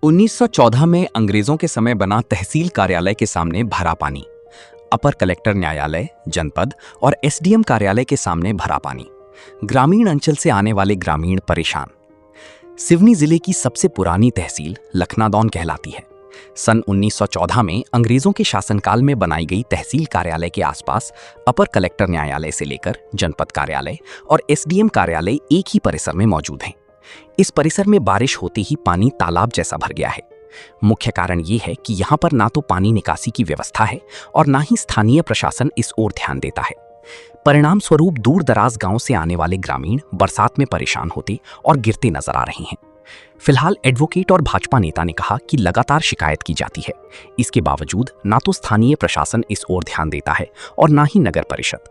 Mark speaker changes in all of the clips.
Speaker 1: 1914 में अंग्रेजों के समय बना तहसील कार्यालय के सामने भरा पानी। अपर कलेक्टर न्यायालय, जनपद और एसडीएम कार्यालय के सामने भरा पानी। ग्रामीण अंचल से आने वाले ग्रामीण परेशान। सिवनी जिले की सबसे पुरानी तहसील लखनादौन कहलाती है। सन 1914 में अंग्रेजों के शासनकाल में बनाई गई तहसील कार्यालय के आसपास अपर कलेक्टर न्यायालय से लेकर जनपद कार्यालय और एसडीएम कार्यालय एक ही परिसर में मौजूद हैं। इस परिसर में बारिश होते ही पानी तालाब जैसा भर गया है। मुख्य कारण ये है कि यहाँ पर ना तो पानी निकासी की व्यवस्था है और ना ही स्थानीय प्रशासन इस ओर ध्यान देता है। परिणाम स्वरूप दूर दराज गांव से आने वाले ग्रामीण बरसात में परेशान होते और गिरते नजर आ रहे हैं। फिलहाल एडवोकेट और भाजपा नेता ने कहा कि लगातार शिकायत की जाती है। इसके बावजूद ना तो स्थानीय प्रशासन इस ओर ध्यान देता है और ना ही नगर परिषद।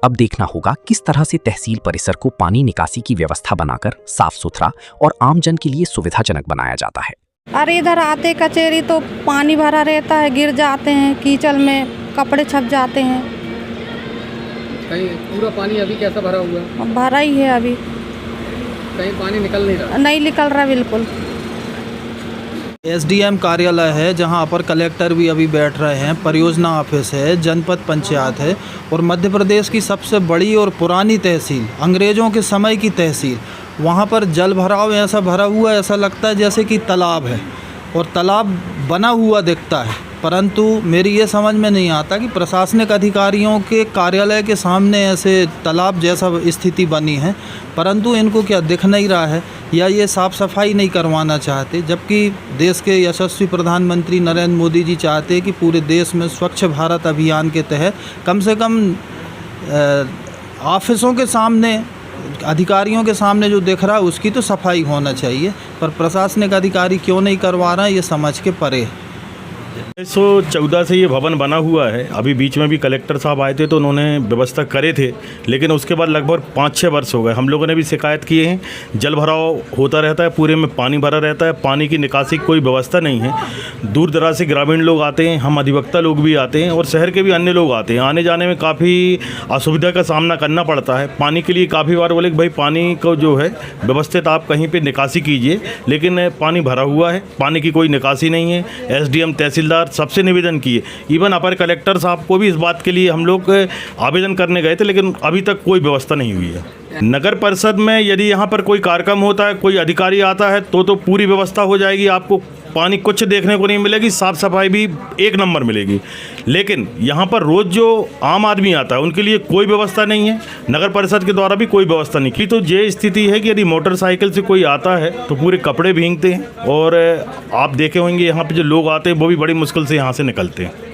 Speaker 1: अब देखना होगा किस तरह से तहसील परिसर को पानी निकासी की व्यवस्था बनाकर साफ सुथरा और आमजन के लिए सुविधाजनक बनाया जाता है।
Speaker 2: अरे इधर आते कचेरी तो पानी भरा रहता है, गिर जाते हैं कीचड़ में, कपड़े छप जाते हैं।
Speaker 3: कहीं पूरा पानी अभी कैसा भरा हुआ है?
Speaker 2: भरा ही है अभी,
Speaker 3: कहीं पानी निकल नहीं रहा?
Speaker 2: नहीं निकल रहा बिल्कुल।
Speaker 4: एसडीएम कार्यालय है जहां अपर कलेक्टर भी अभी बैठ रहे हैं, परियोजना ऑफिस है, जनपद पंचायत है और मध्य प्रदेश की सबसे बड़ी और पुरानी तहसील, अंग्रेज़ों के समय की तहसील। वहां पर जल भराव ऐसा भरा हुआ, ऐसा लगता है जैसे कि तालाब है और तालाब बना हुआ दिखता है। परंतु मेरी ये समझ में नहीं आता कि प्रशासनिक अधिकारियों के कार्यालय के सामने ऐसे तालाब जैसा स्थिति बनी है, परंतु इनको क्या दिख नहीं रहा है या ये साफ़ सफाई नहीं करवाना चाहते, जबकि देश के यशस्वी प्रधानमंत्री नरेंद्र मोदी जी चाहते हैं कि पूरे देश में स्वच्छ भारत अभियान के तहत कम से कम ऑफिसों के सामने, अधिकारियों के सामने जो दिख रहा है उसकी तो सफाई होना चाहिए, पर प्रशासनिक अधिकारी क्यों नहीं करवा रहे हैं ये समझ के परे है।
Speaker 5: 1914 से ये भवन बना हुआ है। अभी बीच में भी कलेक्टर साहब आए थे तो उन्होंने व्यवस्था करे थे, लेकिन उसके बाद लगभग 5-6 वर्ष हो गए। हम लोगों ने भी शिकायत किए हैं, जल भराव होता रहता है, पूरे में पानी भरा रहता है, पानी की निकासी की कोई व्यवस्था नहीं है। दूर दराज से ग्रामीण लोग आते हैं, हम अधिवक्ता लोग भी आते हैं और शहर के भी अन्य लोग आते हैं। आने जाने में काफ़ी असुविधा का सामना करना पड़ता है। पानी के लिए काफ़ी बार बोले कि भाई पानी को जो है व्यवस्थित आप कहीं पर निकासी कीजिए, लेकिन पानी भरा हुआ है, पानी की कोई निकासी नहीं है। एसडीएम, तहसीलदार सबसे निवेदन किए, इवन अपर कलेक्टर साहब को भी इस बात के लिए हम लोग आवेदन करने गए थे, लेकिन अभी तक कोई व्यवस्था नहीं हुई है। नगर परिषद में यदि यहाँ पर कोई कार्यक्रम होता है, कोई अधिकारी आता है तो पूरी व्यवस्था हो जाएगी, आपको पानी कुछ देखने को नहीं मिलेगी, साफ सफाई भी एक नंबर मिलेगी। लेकिन यहाँ पर रोज़ जो आम आदमी आता है उनके लिए कोई व्यवस्था नहीं है, नगर परिषद के द्वारा भी कोई व्यवस्था नहीं की। तो ये स्थिति है कि यदि मोटरसाइकिल से कोई आता है तो पूरे कपड़े भीगते हैं और आप देखे होंगे यहाँ पे जो लोग आते हैं वो भी बड़ी मुश्किल से यहाँ से निकलते हैं।